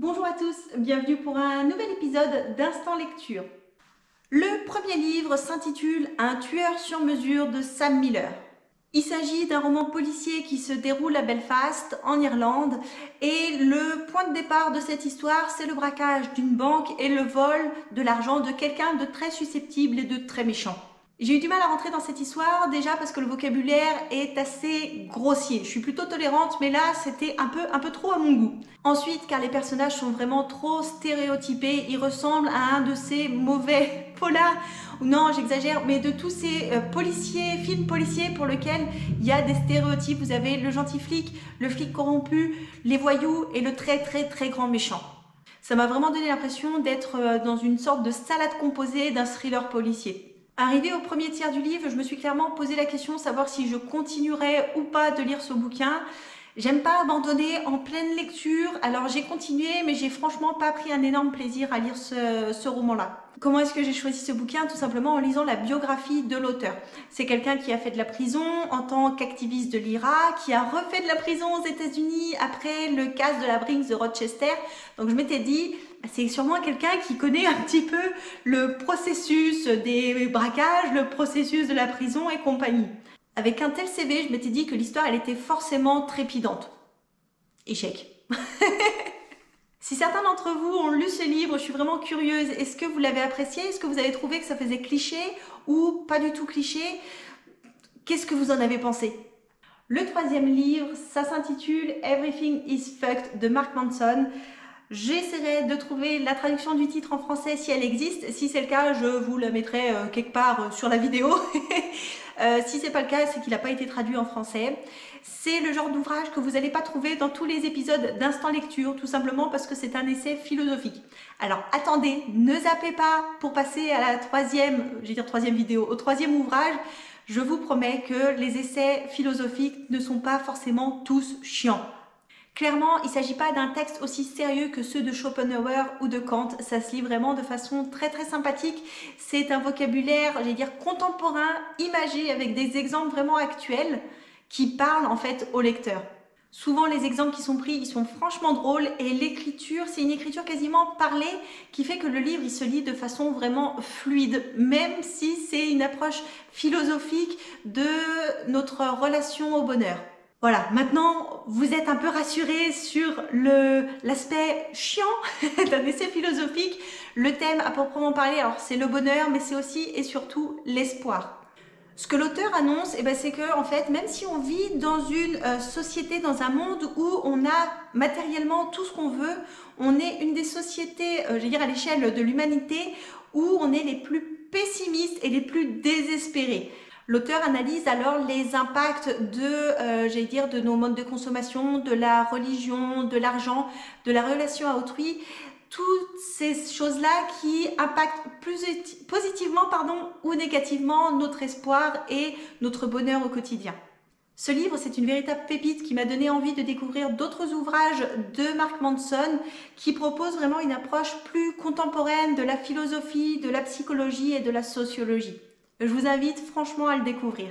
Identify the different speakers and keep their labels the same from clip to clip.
Speaker 1: Bonjour à tous, bienvenue pour un nouvel épisode d'Instant Lecture. Le premier livre s'intitule Un tueur sur mesure de Sam Miller. Il s'agit d'un roman policier qui se déroule à Belfast, en Irlande, et le point de départ de cette histoire, c'est le braquage d'une banque et le vol de l'argent de quelqu'un de très susceptible et de très méchant. J'ai eu du mal à rentrer dans cette histoire, déjà parce que le vocabulaire est assez grossier. Je suis plutôt tolérante, mais là, c'était un peu trop à mon goût. Ensuite, car les personnages sont vraiment trop stéréotypés, ils ressemblent à un de ces mauvais polars, ou non, j'exagère, mais de tous ces films policiers pour lesquels il y a des stéréotypes. Vous avez le gentil flic, le flic corrompu, les voyous et le très grand méchant. Ça m'a vraiment donné l'impression d'être dans une sorte de salade composée d'un thriller policier. Arrivé au premier tiers du livre, je me suis clairement posé la question de savoir si je continuerais ou pas de lire ce bouquin. J'aime pas abandonner en pleine lecture, alors j'ai continué, mais j'ai franchement pas pris un énorme plaisir à lire ce roman-là. Comment est-ce que j'ai choisi ce bouquin? Tout simplement en lisant la biographie de l'auteur. C'est quelqu'un qui a fait de la prison en tant qu'activiste de l'IRA, qui a refait de la prison aux États-Unis après le casse de la Brinks de Rochester. Donc je m'étais dit, c'est sûrement quelqu'un qui connaît un petit peu le processus des braquages, le processus de la prison et compagnie. Avec un tel CV, je m'étais dit que l'histoire, elle était forcément trépidante. Échec. Si certains d'entre vous ont lu ce livre, je suis vraiment curieuse. Est-ce que vous l'avez apprécié? Est-ce que vous avez trouvé que ça faisait cliché ou pas du tout cliché? Qu'est-ce que vous en avez pensé? Le troisième livre, ça s'intitule Everything is Fucked de Mark Manson. J'essaierai de trouver la traduction du titre en français si elle existe. Si c'est le cas, je vous la mettrai quelque part sur la vidéo. Si c'est pas le cas, c'est qu'il n'a pas été traduit en français. C'est le genre d'ouvrage que vous n'allez pas trouver dans tous les épisodes d'Instant Lecture, tout simplement parce que c'est un essai philosophique. Alors attendez, ne zappez pas pour passer à la troisième vidéo, au troisième ouvrage. Je vous promets que les essais philosophiques ne sont pas forcément tous chiants. Clairement, il ne s'agit pas d'un texte aussi sérieux que ceux de Schopenhauer ou de Kant. Ça se lit vraiment de façon très sympathique. C'est un vocabulaire, contemporain, imagé, avec des exemples vraiment actuels qui parlent en fait au lecteur. Souvent, les exemples qui sont pris, ils sont franchement drôles et l'écriture, c'est une écriture quasiment parlée qui fait que le livre, il se lit de façon vraiment fluide, même si c'est une approche philosophique de notre relation au bonheur. Voilà, maintenant vous êtes un peu rassurés sur l'aspect chiant d'un essai philosophique. Le thème à proprement parler, alors c'est le bonheur, mais c'est aussi et surtout l'espoir. Ce que l'auteur annonce, c'est que en fait, même si on vit dans une société, dans un monde où on a matériellement tout ce qu'on veut, on est une des sociétés, à l'échelle de l'humanité, où on est les plus pessimistes et les plus désespérés. L'auteur analyse alors les impacts de nos modes de consommation, de la religion, de l'argent, de la relation à autrui, toutes ces choses-là qui impactent positivement ou négativement notre espoir et notre bonheur au quotidien. Ce livre, c'est une véritable pépite qui m'a donné envie de découvrir d'autres ouvrages de Mark Manson qui proposent vraiment une approche plus contemporaine de la philosophie, de la psychologie et de la sociologie. Je vous invite franchement à le découvrir.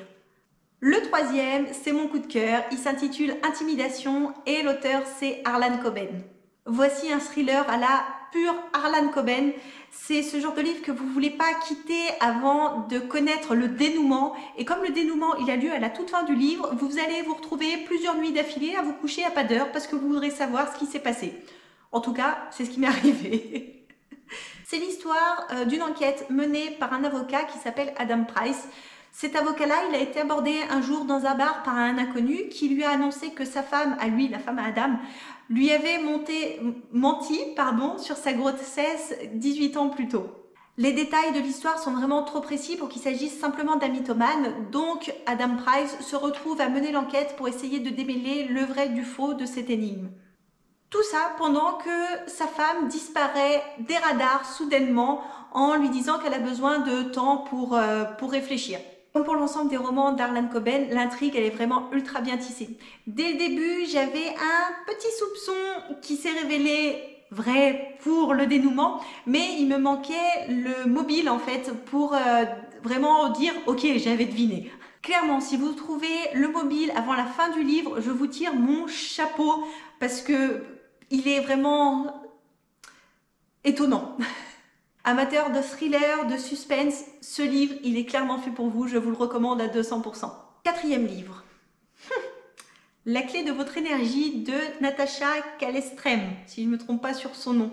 Speaker 1: Le troisième, c'est mon coup de cœur. Il s'intitule Intimidation et l'auteur, c'est Harlan Coben. Voici un thriller à la pure Harlan Coben. C'est ce genre de livre que vous ne voulez pas quitter avant de connaître le dénouement. Et comme le dénouement, il a lieu à la toute fin du livre, vous allez vous retrouver plusieurs nuits d'affilée à vous coucher à pas d'heure parce que vous voudrez savoir ce qui s'est passé. En tout cas, c'est ce qui m'est arrivé. C'est l'histoire d'une enquête menée par un avocat qui s'appelle Adam Price. Cet avocat-là, il a été abordé un jour dans un bar par un inconnu qui lui a annoncé que sa femme, à lui, la femme à Adam, lui avait menti sur sa grossesse 18 ans plus tôt. Les détails de l'histoire sont vraiment trop précis pour qu'il s'agisse simplement d'un mythomane, donc Adam Price se retrouve à mener l'enquête pour essayer de démêler le vrai du faux de cette énigme. Tout ça pendant que sa femme disparaît des radars soudainement en lui disant qu'elle a besoin de temps pour réfléchir. Comme pour l'ensemble des romans d'Harlan Coben, l'intrigue elle est vraiment ultra bien tissée. Dès le début, j'avais un petit soupçon qui s'est révélé vrai pour le dénouement, mais il me manquait le mobile en fait pour vraiment dire ok, j'avais deviné. Clairement, si vous trouvez le mobile avant la fin du livre, je vous tire mon chapeau parce que il est vraiment étonnant. Amateur de thriller, de suspense, ce livre, il est clairement fait pour vous, je vous le recommande à 200%. Quatrième livre. La clé de votre énergie de Natacha Calestrem, si je ne me trompe pas sur son nom.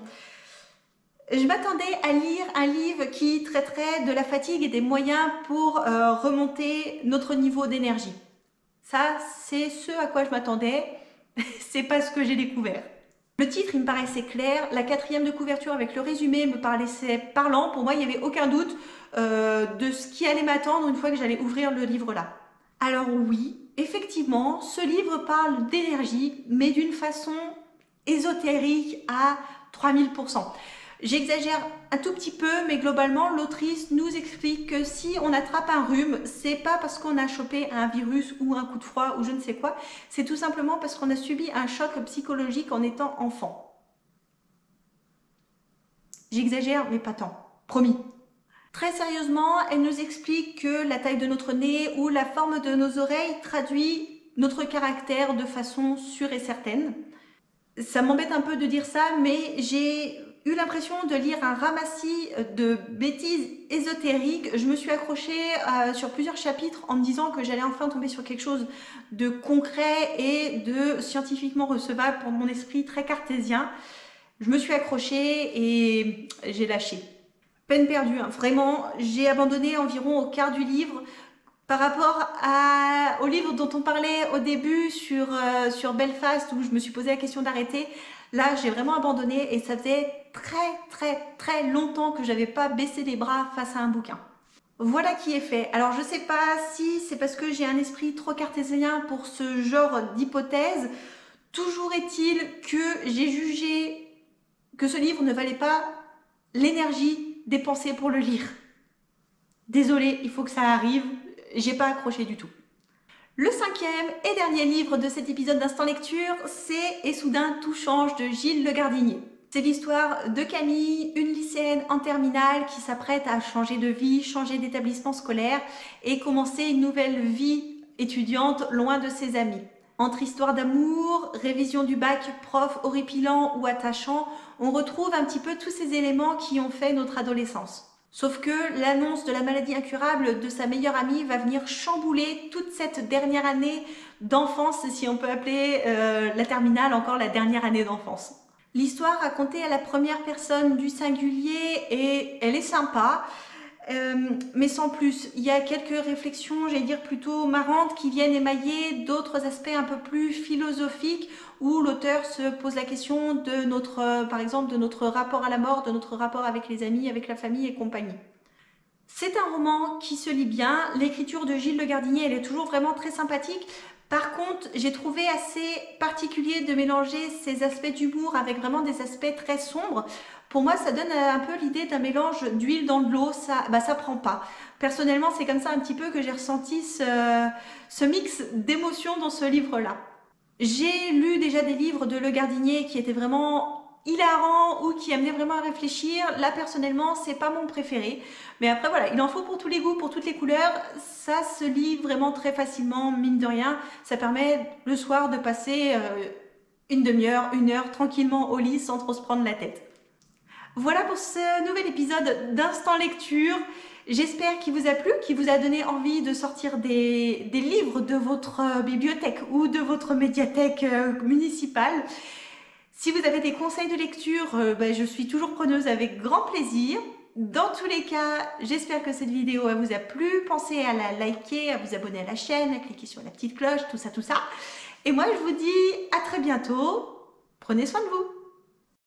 Speaker 1: Je m'attendais à lire un livre qui traiterait de la fatigue et des moyens pour remonter notre niveau d'énergie. Ça, c'est ce à quoi je m'attendais, c'est pas ce que j'ai découvert. Le titre, il me paraissait clair, la quatrième de couverture avec le résumé me paraissait parlant. Pour moi, il n'y avait aucun doute de ce qui allait m'attendre une fois que j'allais ouvrir le livre là. Alors oui, effectivement, ce livre parle d'énergie, mais d'une façon ésotérique à 3000%. J'exagère un tout petit peu, mais globalement, l'autrice nous explique que si on attrape un rhume, c'est pas parce qu'on a chopé un virus ou un coup de froid ou je ne sais quoi, c'est tout simplement parce qu'on a subi un choc psychologique en étant enfant. J'exagère, mais pas tant. Promis. Très sérieusement, elle nous explique que la taille de notre nez ou la forme de nos oreilles traduit notre caractère de façon sûre et certaine. Ça m'embête un peu de dire ça, mais j'ai eu l'impression de lire un ramassis de bêtises ésotériques. Je me suis accrochée sur plusieurs chapitres en me disant que j'allais enfin tomber sur quelque chose de concret et de scientifiquement recevable pour mon esprit très cartésien. Je me suis accrochée et j'ai lâché. Peine perdue, hein. Vraiment, j'ai abandonné environ au quart du livre. Par rapport au livre dont on parlait au début sur Belfast, où je me suis posé la question d'arrêter, là j'ai vraiment abandonné et ça faisait très longtemps que j'avais pas baissé les bras face à un bouquin. Voilà qui est fait. Alors je sais pas si c'est parce que j'ai un esprit trop cartésien pour ce genre d'hypothèse. Toujours est-il que j'ai jugé que ce livre ne valait pas l'énergie dépensée pour le lire. Désolée, il faut que ça arrive. J'ai pas accroché du tout. Le cinquième et dernier livre de cet épisode d'Instant Lecture, c'est Et soudain tout change de Gilles Le Gardinier. C'est l'histoire de Camille, une lycéenne en terminale qui s'apprête à changer de vie, changer d'établissement scolaire et commencer une nouvelle vie étudiante loin de ses amis. Entre histoire d'amour, révision du bac, prof horripilant ou attachant, on retrouve un petit peu tous ces éléments qui ont fait notre adolescence. Sauf que l'annonce de la maladie incurable de sa meilleure amie va venir chambouler toute cette dernière année d'enfance, si on peut appeler la terminale encore la dernière année d'enfance. L'histoire racontée à la première personne du singulier et elle est sympa, mais sans plus. Il y a quelques réflexions, j'allais dire plutôt marrantes, qui viennent émailler d'autres aspects un peu plus philosophiques où l'auteur se pose la question de notre, par exemple, de notre rapport à la mort, de notre rapport avec les amis, avec la famille et compagnie. C'est un roman qui se lit bien. L'écriture de Gilles Le Gardinier, elle est toujours vraiment très sympathique. Par contre, j'ai trouvé assez particulier de mélanger ces aspects d'humour avec vraiment des aspects très sombres. Pour moi, ça donne un peu l'idée d'un mélange d'huile dans de l'eau, ça prend pas. Personnellement, c'est comme ça un petit peu que j'ai ressenti ce mix d'émotions dans ce livre-là. J'ai lu déjà des livres de Le Gardinier qui étaient vraiment hilarants ou qui amenaient vraiment à réfléchir. Là, personnellement, c'est pas mon préféré. Mais après, voilà, il en faut pour tous les goûts, pour toutes les couleurs. Ça se lit vraiment très facilement, mine de rien. Ça permet le soir de passer une demi-heure, une heure tranquillement au lit sans trop se prendre la tête. Voilà pour ce nouvel épisode d'Instant Lecture. J'espère qu'il vous a plu, qu'il vous a donné envie de sortir des livres de votre bibliothèque ou de votre médiathèque municipale. Si vous avez des conseils de lecture, je suis toujours preneuse avec grand plaisir. Dans tous les cas, j'espère que cette vidéo vous a plu. Pensez à la liker, à vous abonner à la chaîne, à cliquer sur la petite cloche, tout ça. Et moi, je vous dis à très bientôt. Prenez soin de vous.